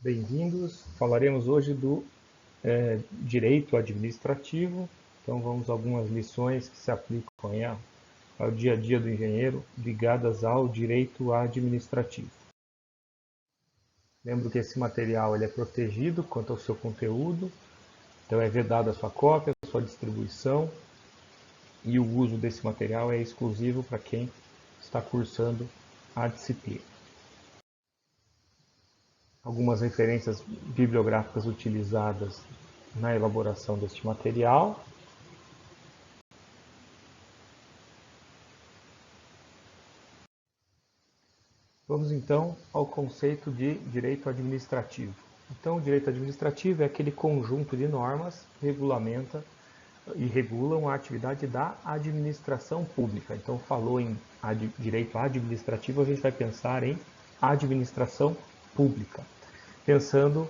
Bem-vindos. Falaremos hoje do direito administrativo. Então, vamos a algumas lições que se aplicam ao dia a dia do engenheiro ligadas ao direito administrativo. Lembro que esse material ele é protegido quanto ao seu conteúdo, então é vedada a sua cópia, a sua distribuição, e o uso desse material é exclusivo para quem está cursando a disciplina. Algumas referências bibliográficas utilizadas na elaboração deste material. Vamos então ao conceito de direito administrativo. Então, o direito administrativo é aquele conjunto de normas que regulamenta e regulam a atividade da administração pública. Então, falou em direito administrativo, a gente vai pensar em administração pública, pensando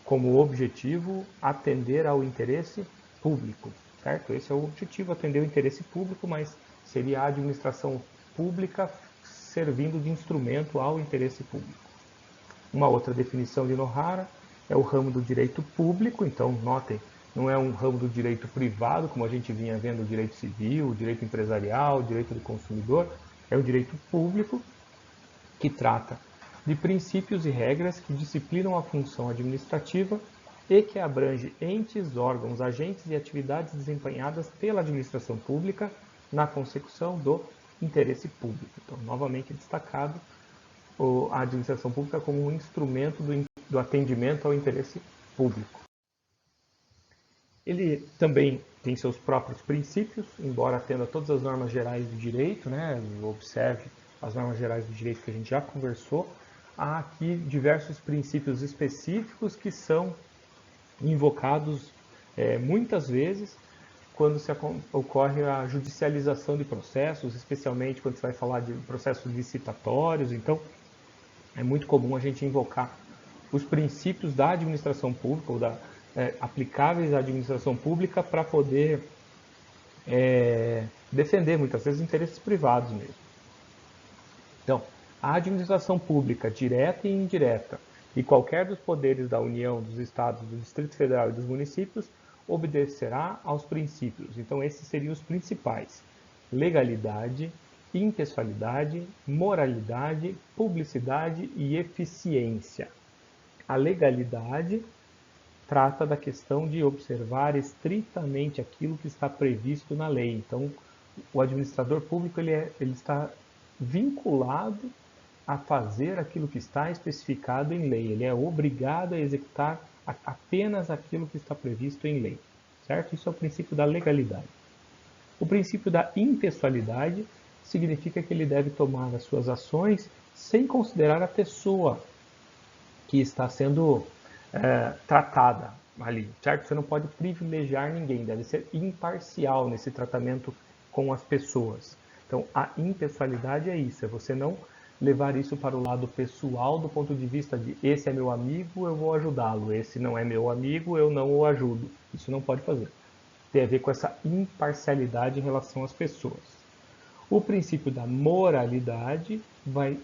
como objetivo atender ao interesse público, certo? Esse é o objetivo, atender o interesse público, mas seria a administração pública servindo de instrumento ao interesse público. Uma outra definição de Nohara é o ramo do direito público, então notem, não é um ramo do direito privado, como a gente vinha vendo o direito civil, o direito empresarial, o direito do consumidor, é o direito público que trata de princípios e regras que disciplinam a função administrativa e que abrange entes, órgãos, agentes e atividades desempenhadas pela administração pública na consecução do interesse público. Então, novamente destacado a administração pública como um instrumento do atendimento ao interesse público. Ele também tem seus próprios princípios, embora tendo todas as normas gerais do direito, né? Observe as normas gerais do direito que a gente já conversou. Há aqui diversos princípios específicos que são invocados muitas vezes quando ocorre a judicialização de processos, especialmente quando você vai falar de processos licitatórios. Então, é muito comum a gente invocar os princípios da administração pública ou aplicáveis à administração pública para poder defender, muitas vezes, interesses privados mesmo. Então, a administração pública, direta e indireta, e qualquer dos poderes da União, dos Estados, do Distrito Federal e dos municípios, obedecerá aos princípios. Então, esses seriam os principais: legalidade, impessoalidade, moralidade, publicidade e eficiência. A legalidade trata da questão de observar estritamente aquilo que está previsto na lei. Então, o administrador público ele está vinculado a fazer aquilo que está especificado em lei. Ele é obrigado a executar apenas aquilo que está previsto em lei, certo? Isso é o princípio da legalidade. O princípio da impessoalidade significa que ele deve tomar as suas ações sem considerar a pessoa que está sendo tratada ali, certo? Você não pode privilegiar ninguém, deve ser imparcial nesse tratamento com as pessoas. Então, a impessoalidade é isso, é você não levar isso para o lado pessoal do ponto de vista de esse é meu amigo, eu vou ajudá-lo, esse não é meu amigo, eu não o ajudo. Isso não pode fazer. Tem a ver com essa imparcialidade em relação às pessoas. O princípio da moralidade vai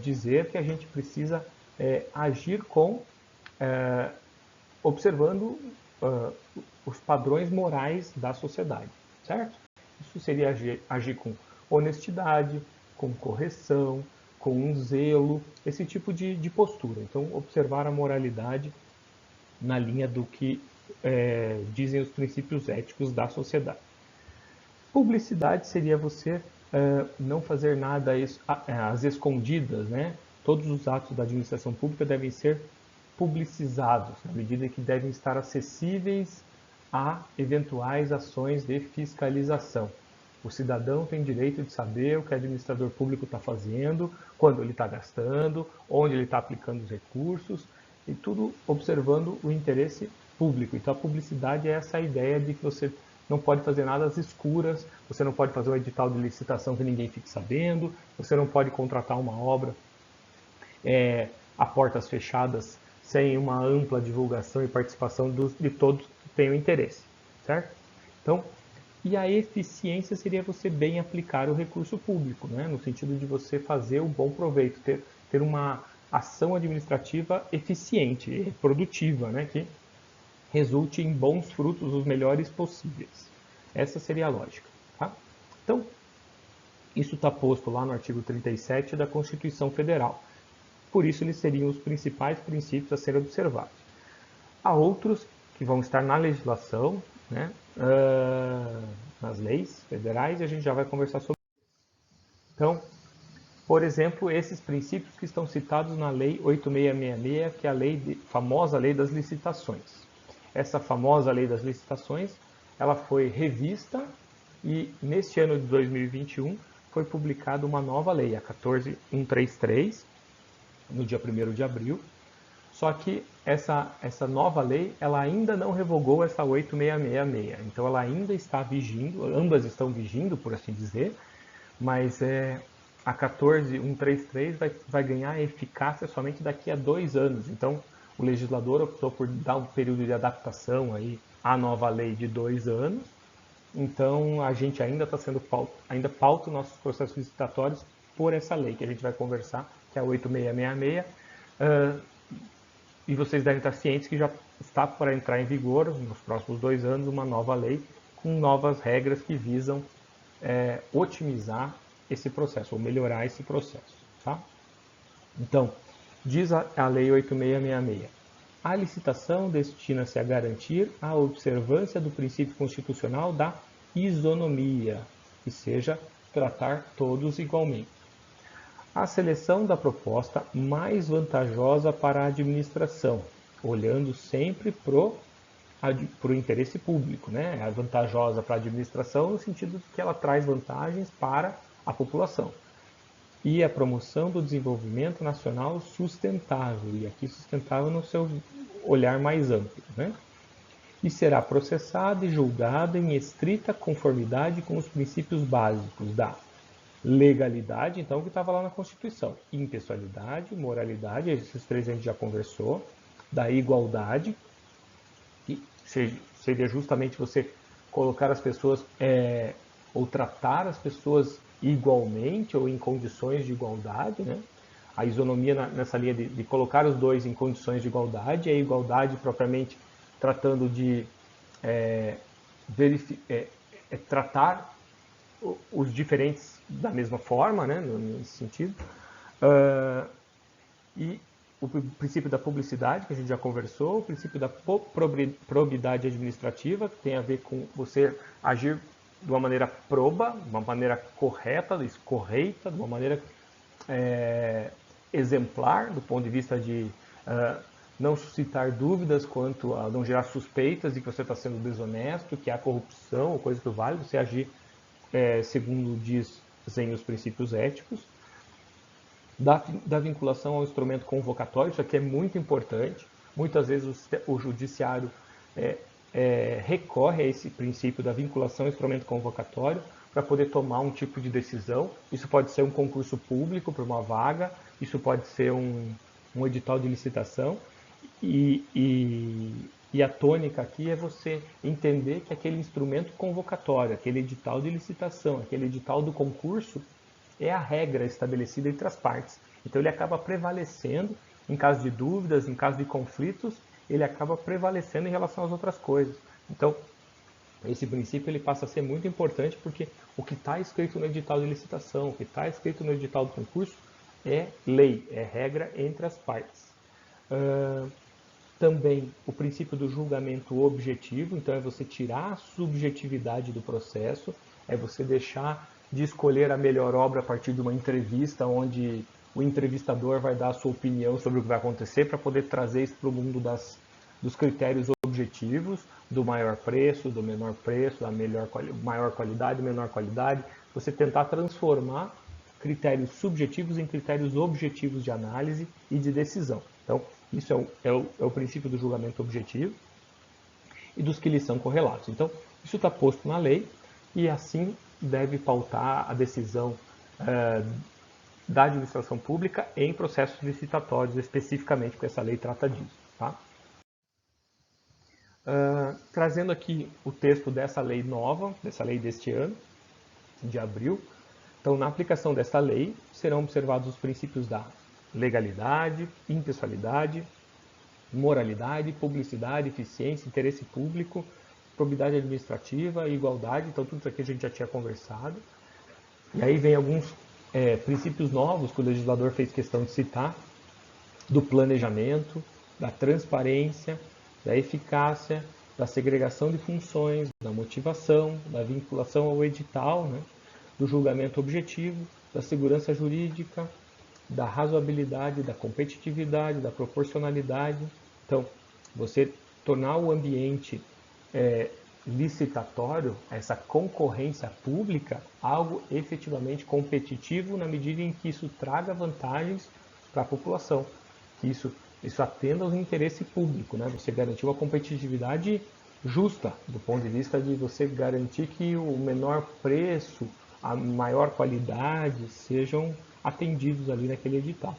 dizer que a gente precisa agir observando os padrões morais da sociedade, certo? Isso seria agir com honestidade, com correção, com um zelo, esse tipo de postura. Então, observar a moralidade na linha do que dizem os princípios éticos da sociedade. Publicidade seria você não fazer nada às escondidas, né? Todos os atos da administração pública devem ser publicizados, na medida que devem estar acessíveis a eventuais ações de fiscalização. O cidadão tem direito de saber o que o administrador público está fazendo, quando ele está gastando, onde ele está aplicando os recursos, e tudo observando o interesse público. Então, a publicidade é essa ideia de que você não pode fazer nada às escuras, você não pode fazer um edital de licitação que ninguém fique sabendo, você não pode contratar uma obra a portas fechadas sem uma ampla divulgação e participação de todos que tenham interesse, certo? Então, e a eficiência seria você bem aplicar o recurso público, né? No sentido de você fazer um bom proveito, ter uma ação administrativa eficiente e produtiva, né, que resulte em bons frutos os melhores possíveis. Essa seria a lógica. Tá? Então, isso está posto lá no artigo 37 da Constituição Federal. Por isso, eles seriam os principais princípios a serem observados. Há outros que vão estar na legislação, né, nas leis federais, e a gente já vai conversar sobre isso. Então, por exemplo, esses princípios que estão citados na Lei 8666, que é a famosa Lei das Licitações. Essa famosa Lei das Licitações, ela foi revista e neste ano de 2021 foi publicada uma nova lei, a 14133, no dia 1º de abril. Só que essa nova lei, ela ainda não revogou essa 8666. Então ela ainda está vigindo, ambas estão vigindo, por assim dizer, mas a 14133 vai ganhar eficácia somente daqui a 2 anos. Então o legislador optou por dar um período de adaptação aí à nova lei de 2 anos. Então a gente ainda está sendo ainda pauta os nossos processos licitatórios por essa lei que a gente vai conversar, que é a 8666. E vocês devem estar cientes que já está para entrar em vigor, nos próximos 2 anos, uma nova lei com novas regras que visam otimizar esse processo, ou melhorar esse processo. Tá? Então, diz a Lei 8666, a licitação destina-se a garantir a observância do princípio constitucional da isonomia, que seja tratar todos igualmente. A seleção da proposta mais vantajosa para a administração, olhando sempre para o interesse público, né? É vantajosa para a administração no sentido de que ela traz vantagens para a população. E a promoção do desenvolvimento nacional sustentável, e aqui sustentável no seu olhar mais amplo, né? E será processada e julgada em estrita conformidade com os princípios básicos da legalidade, então, que estava lá na Constituição, impessoalidade, moralidade, esses 3 a gente já conversou, da igualdade, que seria justamente você colocar as pessoas, ou tratar as pessoas igualmente ou em condições de igualdade, né? A isonomia nessa linha de colocar os dois em condições de igualdade, a igualdade propriamente tratando de tratar os diferentes da mesma forma, né, nesse sentido. E o princípio da publicidade, que a gente já conversou, o princípio da probidade administrativa, que tem a ver com você agir de uma maneira proba, de uma maneira correta, de uma maneira exemplar, do ponto de vista de não suscitar dúvidas quanto a não gerar suspeitas de que você está sendo desonesto, que há corrupção ou coisa do vale, você agir segundo dizem os princípios éticos, da vinculação ao instrumento convocatório, isso aqui é muito importante. Muitas vezes o judiciário recorre a esse princípio da vinculação ao instrumento convocatório para poder tomar um tipo de decisão. Isso pode ser um concurso público para uma vaga, isso pode ser um edital de licitação, e a tônica aqui é você entender que aquele instrumento convocatório, aquele edital de licitação, aquele edital do concurso é a regra estabelecida entre as partes. Então ele acaba prevalecendo em caso de dúvidas, em caso de conflitos, ele acaba prevalecendo em relação às outras coisas. Então, esse princípio ele passa a ser muito importante porque o que está escrito no edital de licitação, o que está escrito no edital do concurso é lei, é regra entre as partes. Também o princípio do julgamento objetivo, então é você tirar a subjetividade do processo, é você deixar de escolher a melhor obra a partir de uma entrevista onde o entrevistador vai dar a sua opinião sobre o que vai acontecer para poder trazer isso para o mundo dos critérios objetivos, do maior preço, do menor preço, da maior qualidade, menor qualidade, você tentar transformar critérios subjetivos em critérios objetivos de análise e de decisão. Então, isso é o princípio do julgamento objetivo e dos que lhes são correlatos. Então, isso está posto na lei e assim deve pautar a decisão da administração pública em processos licitatórios, especificamente, porque essa lei trata disso. Tá? Trazendo aqui o texto dessa lei nova, dessa lei deste ano, de abril. Então, na aplicação dessa lei, serão observados os princípios da legalidade, impessoalidade, moralidade, publicidade, eficiência, interesse público, probidade administrativa, igualdade. Então, tudo isso aqui a gente já tinha conversado. E aí vem alguns princípios novos que o legislador fez questão de citar, do planejamento, da transparência, da eficácia, da segregação de funções, da motivação, da vinculação ao edital, né, do julgamento objetivo, da segurança jurídica, da razoabilidade, da competitividade, da proporcionalidade. Então, você tornar o ambiente licitatório, essa concorrência pública, algo efetivamente competitivo na medida em que isso traga vantagens para a população, que isso atenda ao interesse público, né? Você garantir uma competitividade justa, do ponto de vista de você garantir que o menor preço, a maior qualidade sejam atendidos ali naquele edital.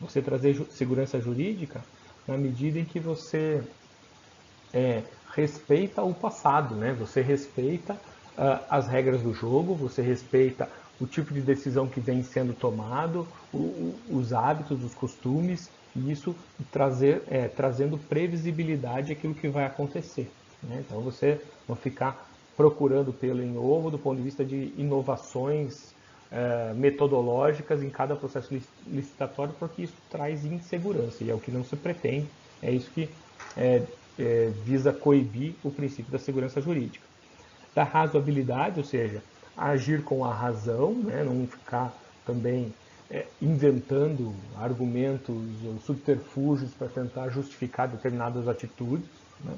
Você trazer segurança jurídica na medida em que você respeita o passado, né? Você respeita as regras do jogo, você respeita o tipo de decisão que vem sendo tomado, os hábitos, os costumes, e isso trazendo previsibilidade àquilo que vai acontecer, né? Então você não ficar procurando pelo em ovo do ponto de vista de inovações metodológicas em cada processo licitatório, porque isso traz insegurança, e é o que não se pretende, é isso que visa coibir o princípio da segurança jurídica. Da razoabilidade, ou seja, agir com a razão, né, não ficar também inventando argumentos ou subterfúgios para tentar justificar determinadas atitudes, né.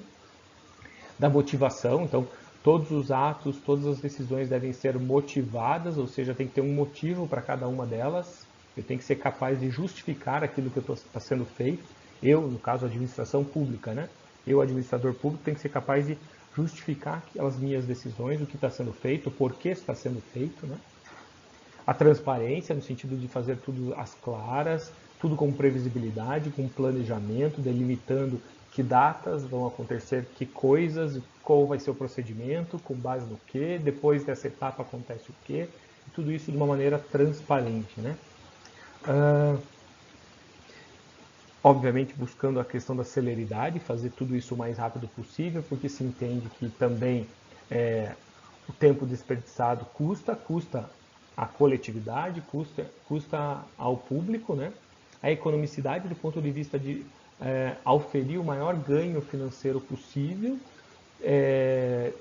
Da motivação, então todos os atos, todas as decisões devem ser motivadas, ou seja, tem que ter um motivo para cada uma delas, eu tenho que ser capaz de justificar aquilo que está sendo feito, eu, no caso, a administração pública, né? Eu, administrador público, tenho que ser capaz de justificar as minhas decisões, o que está sendo feito, o porquê está sendo feito, né? A transparência, no sentido de fazer tudo às claras, tudo com previsibilidade, com planejamento, delimitando que datas vão acontecer, que coisas, qual vai ser o procedimento, com base no que, depois dessa etapa acontece o que, tudo isso de uma maneira transparente, né? Obviamente buscando a questão da celeridade, fazer tudo isso o mais rápido possível, porque se entende que também o tempo desperdiçado custa à coletividade, custa ao público, né? A economicidade do ponto de vista de auferir o maior ganho financeiro possível,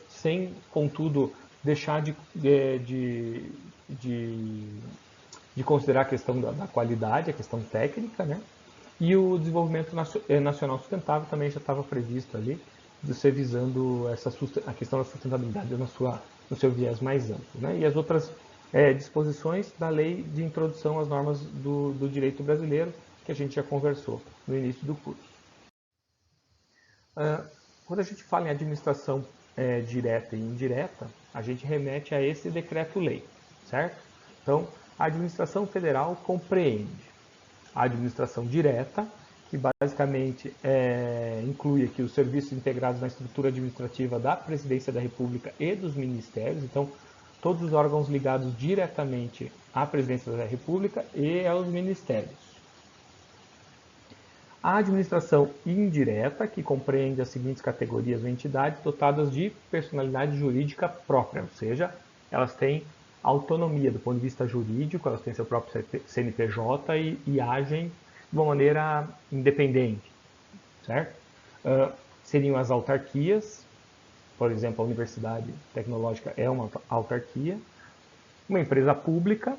sem, contudo, deixar de considerar a questão da qualidade, a questão técnica, né? E o desenvolvimento nacional sustentável também já estava previsto ali, você visando a questão da sustentabilidade no seu viés mais amplo, né? E as outras disposições da lei de introdução às normas do direito brasileiro, que a gente já conversou no início do curso. Quando a gente fala em administração direta e indireta, a gente remete a esse decreto-lei, certo? Então, a administração federal compreende a administração direta, que basicamente inclui aqui os serviços integrados na estrutura administrativa da Presidência da República e dos ministérios, então todos os órgãos ligados diretamente à Presidência da República e aos ministérios. A administração indireta, que compreende as seguintes categorias ou entidades dotadas de personalidade jurídica própria, ou seja, elas têm autonomia do ponto de vista jurídico, elas têm seu próprio CNPJ e agem de uma maneira independente, certo? Seriam as autarquias, por exemplo, a Universidade Tecnológica é uma autarquia, uma empresa pública,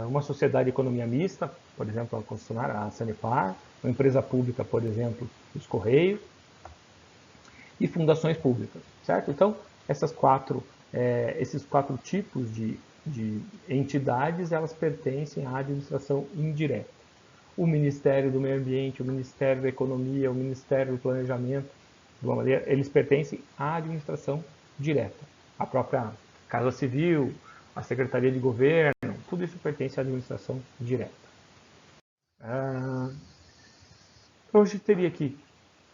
uma sociedade de economia mista, por exemplo, a concessionária, a Sanepar, uma empresa pública, por exemplo, os Correios, e fundações públicas, certo? Então, esses quatro tipos de entidades, elas pertencem à administração indireta. O Ministério do Meio Ambiente, o Ministério da Economia, o Ministério do Planejamento, de uma maneira, eles pertencem à administração direta. A própria Casa Civil, a Secretaria de Governo, tudo isso pertence à administração direta. Então, a gente teria aqui,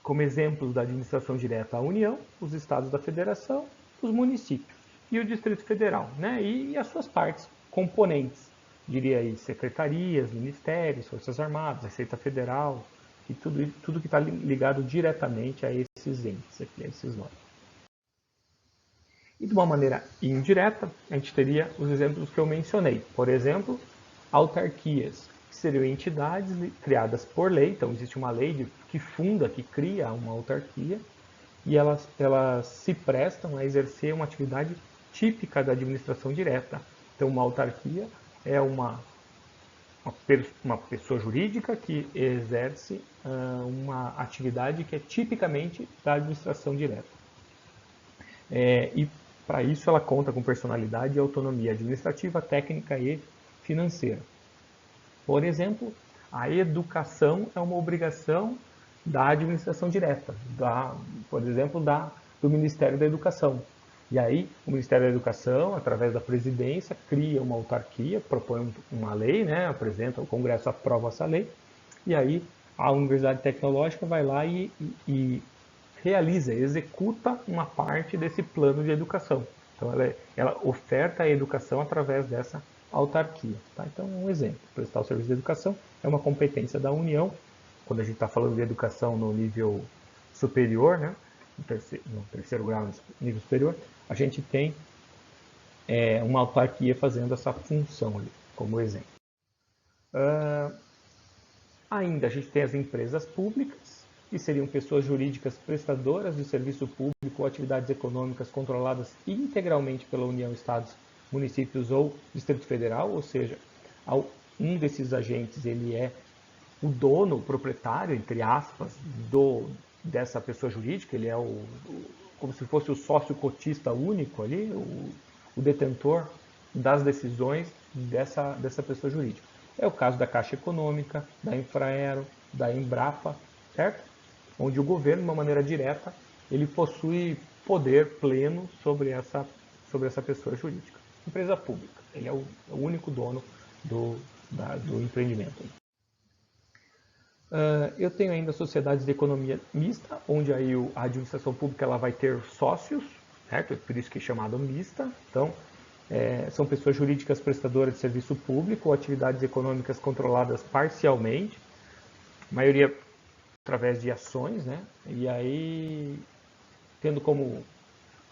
como exemplos da administração direta, a União, os estados da Federação, os municípios e o Distrito Federal, né? E as suas partes, componentes diria aí, secretarias, ministérios, Forças Armadas, Receita Federal, e tudo que está ligado diretamente a esses entes aqui, a esses nomes. E de uma maneira indireta, a gente teria os exemplos que eu mencionei. Por exemplo, autarquias, que seriam entidades criadas por lei. Então, existe uma lei que funda, que cria uma autarquia, e elas se prestam a exercer uma atividade típica da administração direta. Então, uma autarquia é uma pessoa jurídica que exerce uma atividade que é tipicamente da administração direta. E para isso ela conta com personalidade e autonomia administrativa, técnica e financeira. Por exemplo, a educação é uma obrigação da administração direta, por exemplo, do Ministério da Educação. E aí, o Ministério da Educação, através da presidência, cria uma autarquia, propõe uma lei, né, apresenta, o Congresso aprova essa lei, e aí a Universidade Tecnológica vai lá e realiza, executa uma parte desse plano de educação. Então, ela oferta a educação através dessa autarquia. Tá? Então, um exemplo, prestar o serviço de educação é uma competência da União. Quando a gente está falando de educação no nível superior, né, no terceiro grau, no nível superior, a gente tem uma autarquia fazendo essa função ali, como exemplo. Ainda a gente tem as empresas públicas, que seriam pessoas jurídicas prestadoras de serviço público ou atividades econômicas controladas integralmente pela União, Estados, municípios ou Distrito Federal, ou seja, um desses agentes ele é o dono, o proprietário, entre aspas, dessa pessoa jurídica, ele é como se fosse o sócio cotista único ali, o detentor das decisões dessa pessoa jurídica. É o caso da Caixa Econômica, da Infraero, da Embrapa, certo? Onde o governo, de uma maneira direta, ele possui poder pleno sobre essa pessoa jurídica. Empresa pública, ele é o único dono do empreendimento. Eu tenho ainda sociedades de economia mista, onde aí a administração pública ela vai ter sócios, certo? Por isso que é chamado mista. Então, são pessoas jurídicas prestadoras de serviço público ou atividades econômicas controladas parcialmente, a maioria através de ações, né? E aí, tendo como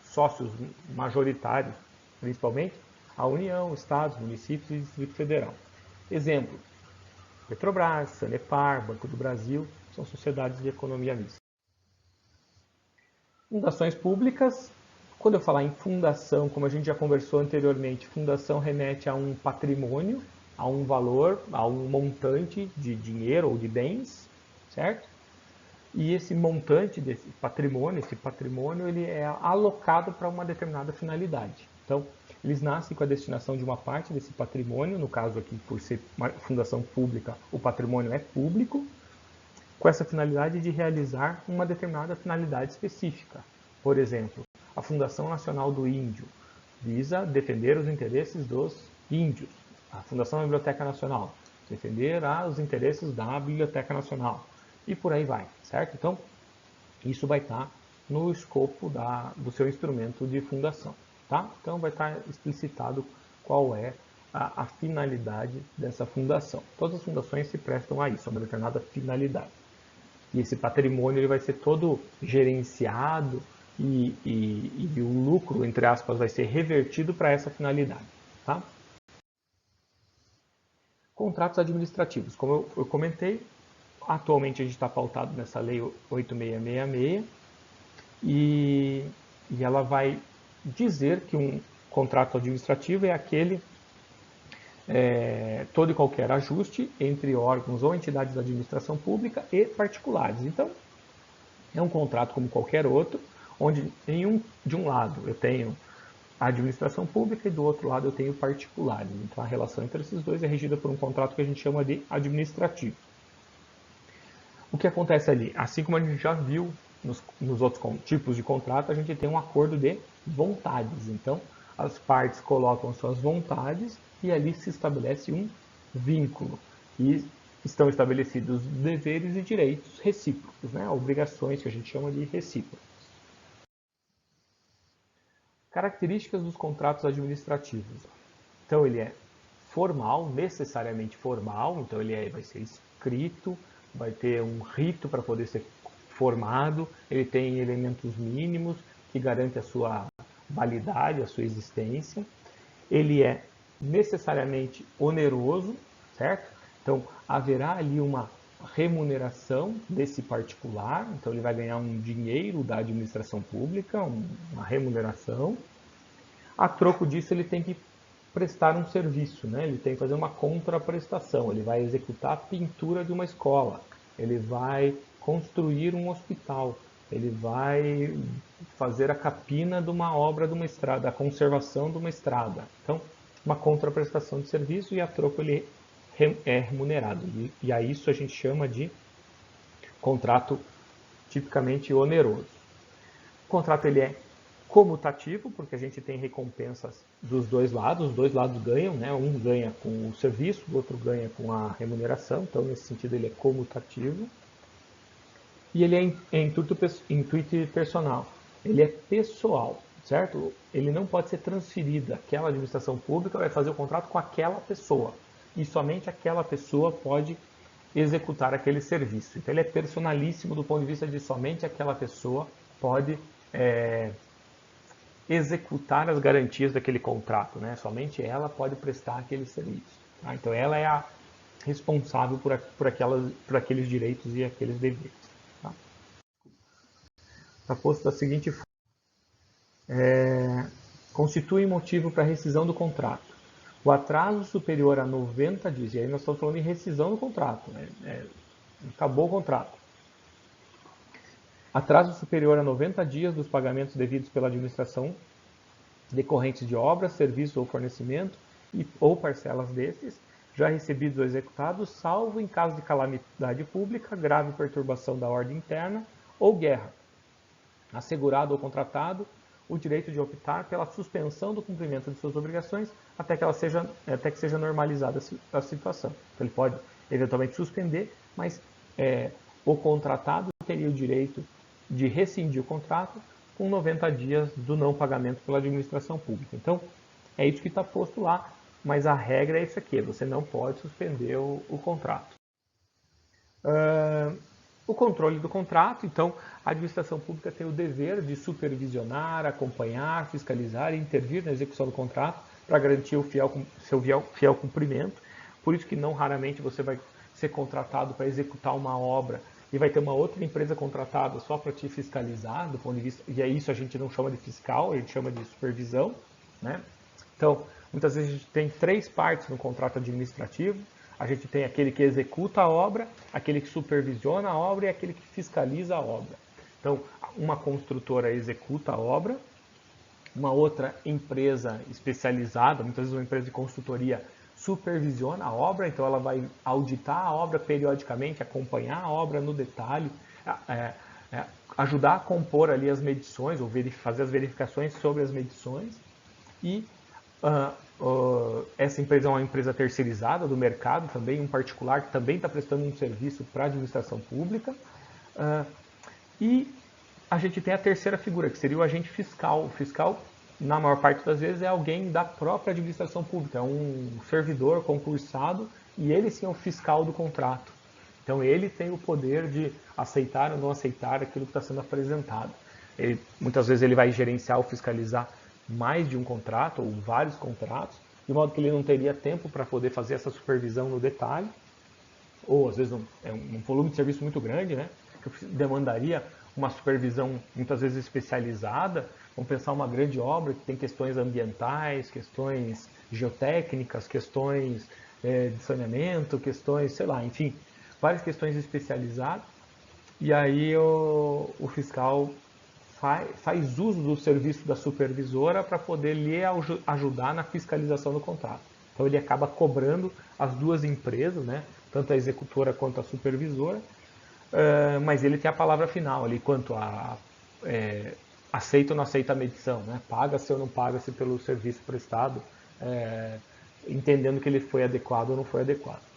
sócios majoritários, principalmente, a União, Estados, municípios e Distrito Federal. Exemplo, Petrobras, Sanepar, Banco do Brasil, são sociedades de economia mista. Fundações públicas, quando eu falar em fundação, como a gente já conversou anteriormente, fundação remete a um patrimônio, a um valor, a um montante de dinheiro ou de bens, certo? E esse montante desse patrimônio, ele é alocado para uma determinada finalidade. Então, eles nascem com a destinação de uma parte desse patrimônio, no caso aqui, por ser uma fundação pública, o patrimônio é público, com essa finalidade de realizar uma determinada finalidade específica. Por exemplo, a Fundação Nacional do Índio visa defender os interesses dos índios. A Fundação Biblioteca Nacional, defender os interesses da Biblioteca Nacional. E por aí vai, certo? Então, isso vai estar no escopo do seu instrumento de fundação, tá? Então, vai estar explicitado qual é a finalidade dessa fundação. Todas as fundações se prestam a isso, a uma determinada finalidade. E esse patrimônio ele vai ser todo gerenciado e o lucro, entre aspas, vai ser revertido para essa finalidade, tá? Contratos administrativos, como eu comentei, atualmente a gente está pautado nessa lei 8666 e ela vai dizer que um contrato administrativo é aquele todo e qualquer ajuste entre órgãos ou entidades da administração pública e particulares. Então, é um contrato como qualquer outro, onde de um lado eu tenho a administração pública e do outro lado eu tenho particulares. Então, a relação entre esses dois é regida por um contrato que a gente chama de administrativo. O que acontece ali? Assim como a gente já viu nos outros tipos de contrato, a gente tem um acordo de vontades. Então, as partes colocam suas vontades e ali se estabelece um vínculo. E estão estabelecidos deveres e direitos recíprocos, né? Obrigações que a gente chama de recíprocas. Características dos contratos administrativos. Então, ele é formal, necessariamente formal, então ele vai ser escrito, vai ter um rito para poder ser formado, ele tem elementos mínimos que garantem a sua validade, a sua existência. Ele é necessariamente oneroso, certo? Então, haverá ali uma remuneração desse particular, então ele vai ganhar um dinheiro da administração pública, uma remuneração. A troco disso, ele tem que prestar um serviço, né? Ele tem que fazer uma contraprestação, ele vai executar a pintura de uma escola, ele vai construir um hospital, ele vai fazer a capina de uma obra de uma estrada, a conservação de uma estrada. Então, uma contraprestação de serviço e a troco ele é remunerado. E a isso a gente chama de contrato tipicamente oneroso. O contrato ele é comutativo, porque a gente tem recompensas dos dois lados, os dois lados ganham, né? Um ganha com o serviço, o outro ganha com a remuneração, então nesse sentido ele é comutativo. E ele é intuito e personal, ele é pessoal, certo? Ele não pode ser transferido, aquela administração pública vai fazer o contrato com aquela pessoa, e somente aquela pessoa pode executar aquele serviço. Então ele é personalíssimo do ponto de vista de somente aquela pessoa pode executar as garantias daquele contrato, né? Somente ela pode prestar aquele serviço. Tá? Então ela é a responsável por aqueles direitos e aqueles deveres. Tá? Está posto da seguinte forma: constitui motivo para rescisão do contrato o atraso superior a 90 dias, e aí nós estamos falando em rescisão do contrato, né? Acabou o contrato. Atraso superior a 90 dias dos pagamentos devidos pela administração decorrentes de obras, serviço ou fornecimento ou parcelas destes, já recebidos ou executados, salvo em caso de calamidade pública, grave perturbação da ordem interna ou guerra, assegurado ou contratado o direito de optar pela suspensão do cumprimento de suas obrigações até que seja normalizada a situação. Então, ele pode eventualmente suspender, mas o contratado teria o direito de rescindir o contrato com 90 dias do não pagamento pela administração pública. Então, é isso que está posto lá, mas a regra é isso aqui, você não pode suspender o contrato. O controle do contrato, então, a administração pública tem o dever de supervisionar, acompanhar, fiscalizar e intervir na execução do contrato para garantir o seu fiel cumprimento. Por isso que não raramente você vai ser contratado para executar uma obra e vai ter uma outra empresa contratada só para te fiscalizar, do ponto de vista, e é isso a gente não chama de fiscal, a gente chama de supervisão, né? Então, muitas vezes a gente tem três partes no contrato administrativo. A gente tem aquele que executa a obra, aquele que supervisiona a obra e aquele que fiscaliza a obra. Então, uma construtora executa a obra, uma outra empresa especializada, muitas vezes uma empresa de consultoria, supervisiona a obra, então ela vai auditar a obra periodicamente, acompanhar a obra no detalhe, ajudar a compor ali as medições, ou fazer as verificações sobre as medições. E essa empresa é uma empresa terceirizada do mercado também, um particular que também está prestando um serviço para a administração pública. E a gente tem a terceira figura, que seria o agente fiscal. O fiscal, na maior parte das vezes, é alguém da própria administração pública, é um servidor concursado e ele sim é o fiscal do contrato. Então ele tem o poder de aceitar ou não aceitar aquilo que está sendo apresentado. Muitas vezes ele vai gerenciar ou fiscalizar mais de um contrato ou vários contratos, de modo que ele não teria tempo para poder fazer essa supervisão no detalhe, ou às vezes é um volume de serviço muito grande, né, que demandaria uma supervisão muitas vezes especializada. Vamos pensar uma grande obra que tem questões ambientais, questões geotécnicas, questões de saneamento, questões, sei lá, enfim, várias questões especializadas, e aí o fiscal faz uso do serviço da supervisora para poder lhe ajudar na fiscalização do contrato. Então ele acaba cobrando as duas empresas, né, tanto a executora quanto a supervisora, mas ele tem a palavra final ali quanto a aceita ou não aceita a medição, né, paga-se ou não paga-se pelo serviço prestado, entendendo que ele foi adequado ou não foi adequado.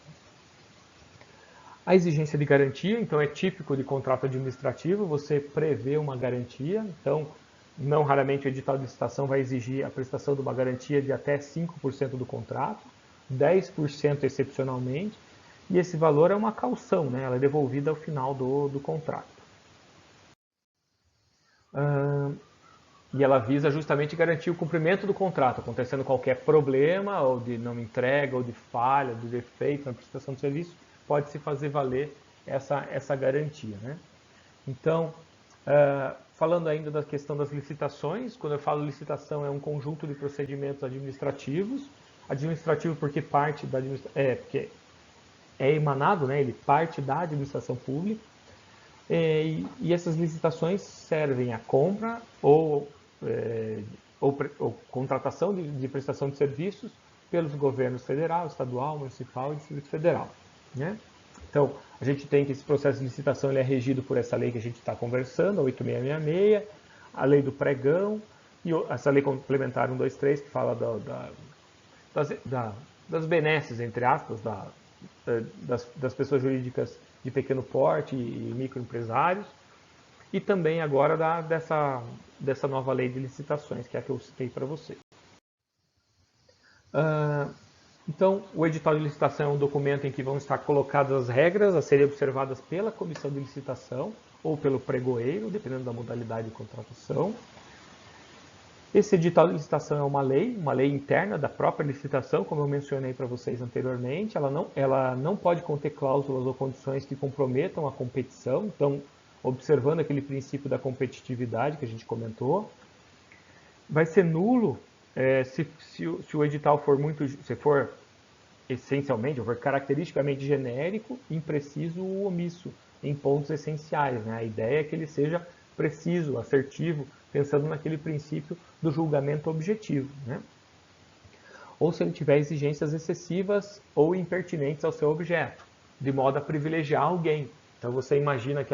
A exigência de garantia, então é típico de contrato administrativo, você prevê uma garantia, então não raramente o edital de licitação vai exigir a prestação de uma garantia de até 5% do contrato, 10% excepcionalmente, e esse valor é uma caução, né? Ela é devolvida ao final do contrato. E ela visa justamente garantir o cumprimento do contrato, acontecendo qualquer problema, ou de não entrega, ou de falha, de defeito na prestação de serviço, pode-se fazer valer essa garantia, né? Então, falando ainda da questão das licitações, quando eu falo licitação é um conjunto de procedimentos administrativos, porque parte da porque é emanado, né? Ele parte da administração pública, e essas licitações servem à compra ou contratação de prestação de serviços pelos governos federal, estadual, municipal e Distrito Federal, né? Então, a gente tem que esse processo de licitação ele é regido por essa lei que a gente está conversando, a 8666, a lei do pregão, e essa lei complementar 123, que fala das benesses, entre aspas, das pessoas jurídicas de pequeno porte e microempresários, e também agora dessa nova lei de licitações, que é a que eu citei para você. Então, o edital de licitação é um documento em que vão estar colocadas as regras a serem observadas pela comissão de licitação ou pelo pregoeiro, dependendo da modalidade de contratação. Esse edital de licitação é uma lei interna da própria licitação, como eu mencionei para vocês anteriormente. Ela não pode conter cláusulas ou condições que comprometam a competição, então, observando aquele princípio da competitividade que a gente comentou. Vai ser nulo se o edital for essencialmente, ou for caracteristicamente genérico, impreciso ou omisso em pontos essenciais, né? A ideia é que ele seja preciso, assertivo, pensando naquele princípio do julgamento objetivo, né? Ou se ele tiver exigências excessivas ou impertinentes ao seu objeto, de modo a privilegiar alguém. Então você imagina que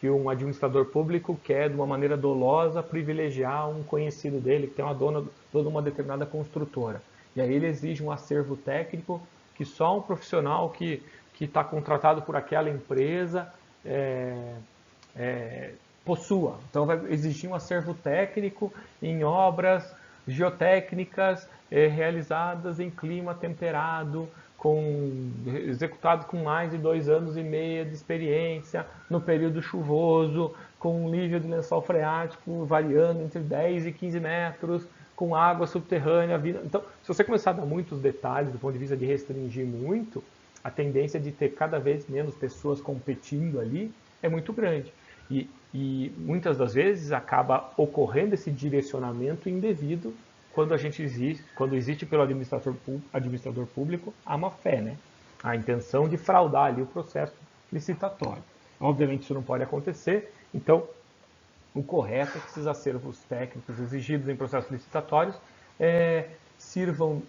um administrador público quer, de uma maneira dolosa, privilegiar um conhecido dele, que tem dono de uma determinada construtora. E aí ele exige um acervo técnico que só um profissional que está contratado por aquela empresa possua. Então vai exigir um acervo técnico em obras geotécnicas realizadas em clima temperado, executado com mais de 2 anos e meio de experiência, no período chuvoso, com um nível de lençol freático variando entre 10 e 15 metros, com água subterrânea. Então, se você começar a dar muitos detalhes do ponto de vista de restringir muito, a tendência de ter cada vez menos pessoas competindo ali é muito grande. E muitas das vezes acaba ocorrendo esse direcionamento indevido quando existe pelo administrador público a má-fé, né? A intenção de fraudar ali o processo licitatório. Obviamente isso não pode acontecer, então o correto é que esses acervos técnicos exigidos em processos licitatórios sirvam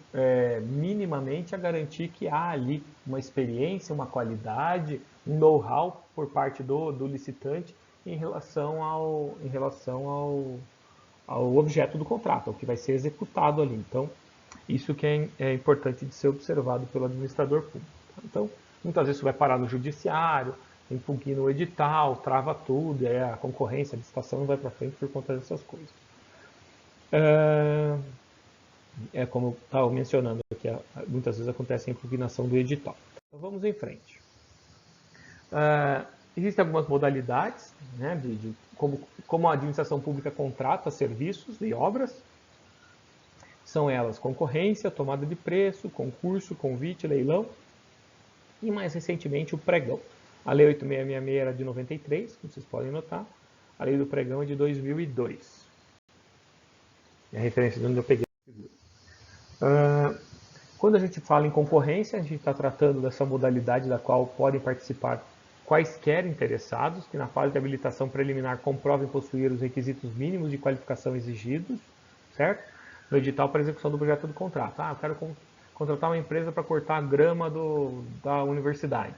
minimamente a garantir que há ali uma experiência, uma qualidade, um know-how por parte do licitante em relação ao objeto do contrato, ao que vai ser executado ali. Então, isso que é importante de ser observado pelo administrador público. Então, muitas vezes isso vai parar no judiciário, impugna o edital, trava tudo, e aí a concorrência, a licitação não vai para frente por conta dessas coisas. Como eu estava mencionando aqui, muitas vezes acontece a impugnação do edital. Então, vamos em frente. Existem algumas modalidades, né, de como a administração pública contrata serviços e obras. São elas concorrência, tomada de preço, concurso, convite, leilão e mais recentemente o pregão. A Lei 8666 era de 93, como vocês podem notar. A Lei do Pregão é de 2002. É a referência de onde eu peguei. Quando a gente fala em concorrência, a gente está tratando dessa modalidade da qual podem participar quaisquer interessados que na fase de habilitação preliminar comprovem possuir os requisitos mínimos de qualificação exigidos, certo? No edital para execução do projeto do contrato. Eu quero contratar uma empresa para cortar a grama da universidade,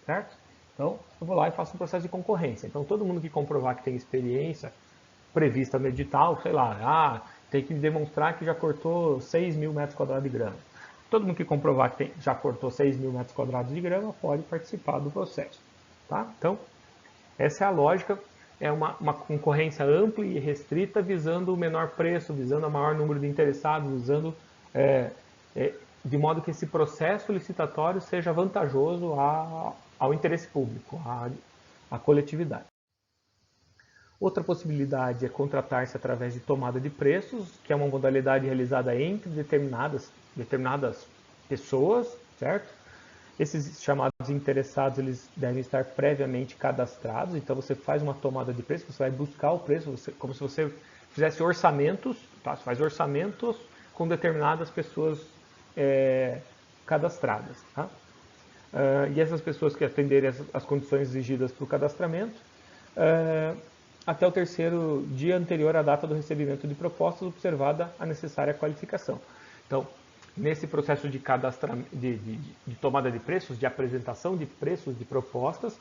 certo? Então, eu vou lá e faço um processo de concorrência. Então, todo mundo que comprovar que tem experiência prevista no edital, sei lá, tem que demonstrar que já cortou 6 mil metros quadrados de grama. Todo mundo que comprovar que já cortou 6 mil metros quadrados de grama pode participar do processo. Tá? Então, essa é a lógica, é uma concorrência ampla e restrita, visando o menor preço, visando o maior número de interessados, visando de modo que esse processo licitatório seja vantajoso ao interesse público, à coletividade. Outra possibilidade é contratar-se através de tomada de preços, que é uma modalidade realizada entre determinadas pessoas, certo? Esses chamados interessados, eles devem estar previamente cadastrados, então você faz uma tomada de preço, você vai buscar o preço, como se você fizesse orçamentos, tá? Você faz orçamentos com determinadas pessoas cadastradas, tá? E essas pessoas que atenderem as condições exigidas para o cadastramento, até o terceiro dia anterior à data do recebimento de propostas, observada a necessária qualificação. Então, nesse processo de tomada de preços, de apresentação de preços de propostas,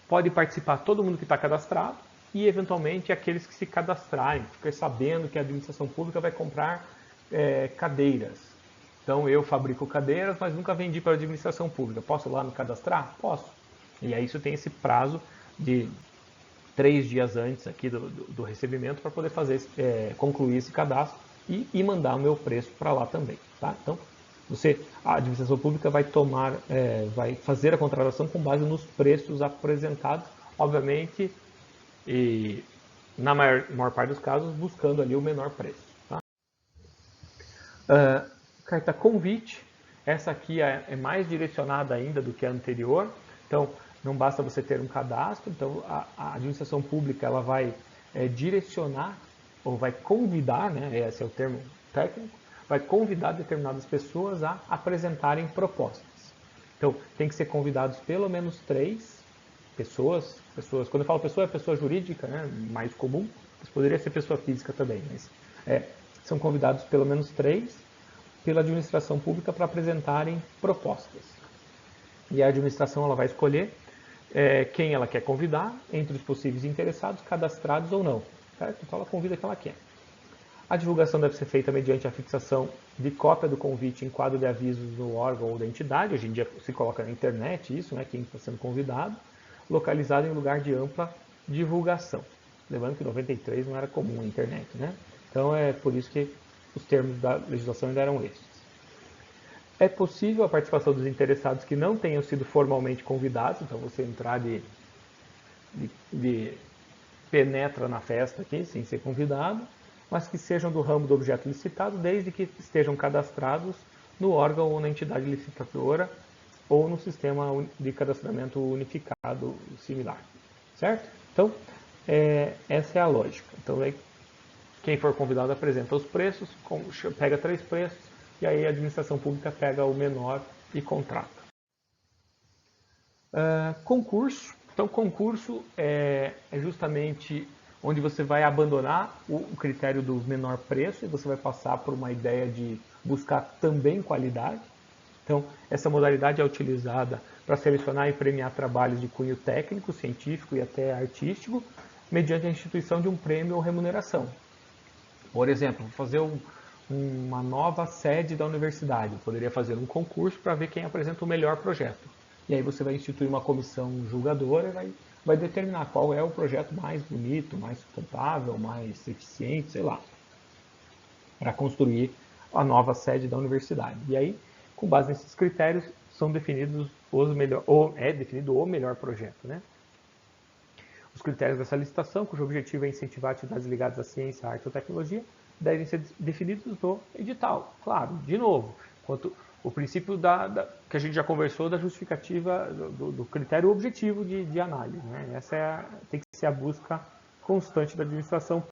pode participar todo mundo que está cadastrado e, eventualmente, aqueles que se cadastrarem, ficar sabendo que a administração pública vai comprar cadeiras. Então, eu fabrico cadeiras, mas nunca vendi para a administração pública. Posso ir lá me cadastrar? Posso. E aí isso tem esse prazo de 3 dias antes aqui do recebimento para poder concluir esse cadastro e mandar o meu preço para lá também. Tá? Então, a administração pública vai vai fazer a contratação com base nos preços apresentados, obviamente, e na maior parte dos casos, buscando ali o menor preço. Tá? Carta convite, essa aqui é mais direcionada ainda do que a anterior, então não basta você ter um cadastro, então a administração pública ela vai direcionar ou vai convidar, né, esse é o termo técnico, vai convidar determinadas pessoas a apresentarem propostas. Então tem que ser convidados pelo menos 3 pessoas, quando eu falo pessoa, é pessoa jurídica, né, mais comum, mas poderia ser pessoa física também, mas são convidados pelo menos 3 pela administração pública para apresentarem propostas. E a administração ela vai escolher quem ela quer convidar entre os possíveis interessados, cadastrados ou não. Certo? Então ela convida quem ela quer. A divulgação deve ser feita mediante a fixação de cópia do convite em quadro de avisos no órgão ou da entidade. Hoje em dia se coloca na internet isso, né, quem está sendo convidado, localizado em lugar de ampla divulgação. Lembrando que em 93 não era comum a internet, né? Então é por isso que os termos da legislação ainda eram estes. É possível a participação dos interessados que não tenham sido formalmente convidados, então você entrar de penetra na festa aqui, sem ser convidado, mas que sejam do ramo do objeto licitado, desde que estejam cadastrados no órgão ou na entidade licitadora ou no sistema de cadastramento unificado similar. Certo? Então, essa é a lógica. Então, quem for convidado apresenta os preços, pega 3 preços, e aí a administração pública pega o menor e contrata. Concurso. Então, concurso é justamente onde você vai abandonar o critério do menor preço e você vai passar por uma ideia de buscar também qualidade. Então, essa modalidade é utilizada para selecionar e premiar trabalhos de cunho técnico, científico e até artístico, mediante a instituição de um prêmio ou remuneração. Por exemplo, fazer uma nova sede da universidade. Eu poderia fazer um concurso para ver quem apresenta o melhor projeto. E aí você vai instituir uma comissão julgadora e vai determinar qual é o projeto mais bonito, mais sustentável, mais eficiente, sei lá, para construir a nova sede da universidade. E aí, com base nesses critérios, são definidos definido o melhor projeto, né? Os critérios dessa licitação, cujo objetivo é incentivar atividades ligadas à ciência, arte ou tecnologia, devem ser definidos no edital. Claro, de novo, quanto o princípio que a gente já conversou da justificativa do critério objetivo de análise. Né? Essa tem que ser a busca constante da administração.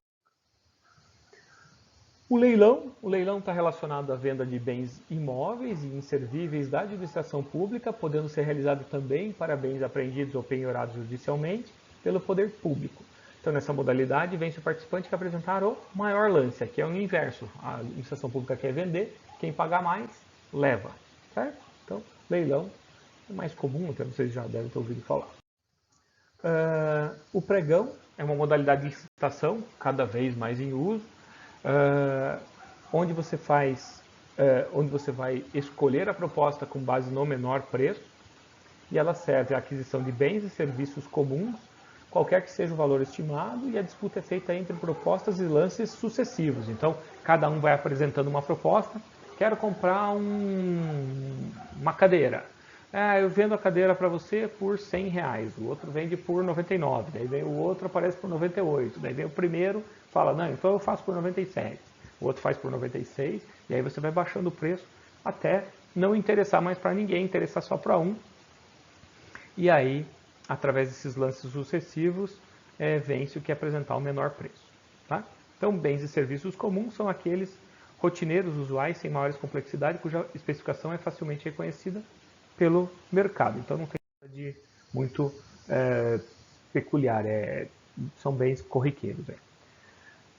O leilão está relacionado à venda de bens imóveis e inservíveis da administração pública, podendo ser realizado também para bens apreendidos ou penhorados judicialmente pelo poder público. Então, nessa modalidade, vence o participante que apresentar o maior lance, que é o inverso. A administração pública quer vender, quem pagar mais, leva. Certo? Então, leilão é mais comum, até vocês já devem ter ouvido falar. O pregão é uma modalidade de licitação, cada vez mais em uso, onde você vai escolher a proposta com base no menor preço, e ela serve à aquisição de bens e serviços comuns, qualquer que seja o valor estimado, e a disputa é feita entre propostas e lances sucessivos. Então, cada um vai apresentando uma proposta quero comprar uma cadeira. Eu vendo a cadeira para você por R$100, o outro vende por 99, daí vem o outro, aparece por 98, daí vem o primeiro, fala, não, então eu faço por 97, o outro faz por 96, e aí você vai baixando o preço até não interessar mais para ninguém, interessar só para um, e aí, através desses lances sucessivos, vence o que apresentar o menor preço. Tá? Então, bens e serviços comuns são aqueles rotineiros, usuais, sem maiores complexidades, cuja especificação é facilmente reconhecida pelo mercado. Então, não tem nada de muito peculiar, são bens corriqueiros.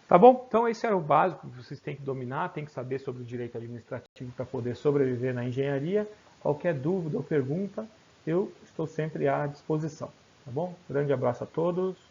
Tá bom? Então, esse era o básico que vocês têm que dominar, têm que saber sobre o direito administrativo para poder sobreviver na engenharia. Qualquer dúvida ou pergunta, eu estou sempre à disposição. Tá bom? Grande abraço a todos.